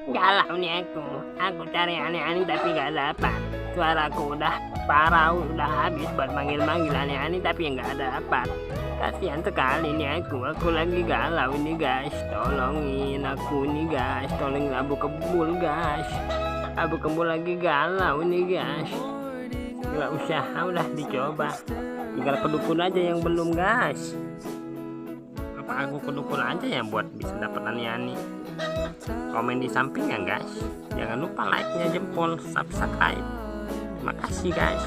Galau nih aku cari aneh-aneh tapi gak dapat. Suaraku udah parah, udah habis buat manggil-manggil aneh-aneh tapi gak dapat. Kasihan sekali nih aku lagi galau nih guys. Tolongin aku nih guys, tolongin Abu Kebul guys. Abu Kebul lagi galau nih guys. Gak usah, udah dicoba. Tinggal kedukun aja yang belum guys. Apa aku kedukun aja ya buat bisa dapat aneh-aneh. Komen di sampingnya guys, jangan lupa like nya, jempol, subscribe. Makasih guys.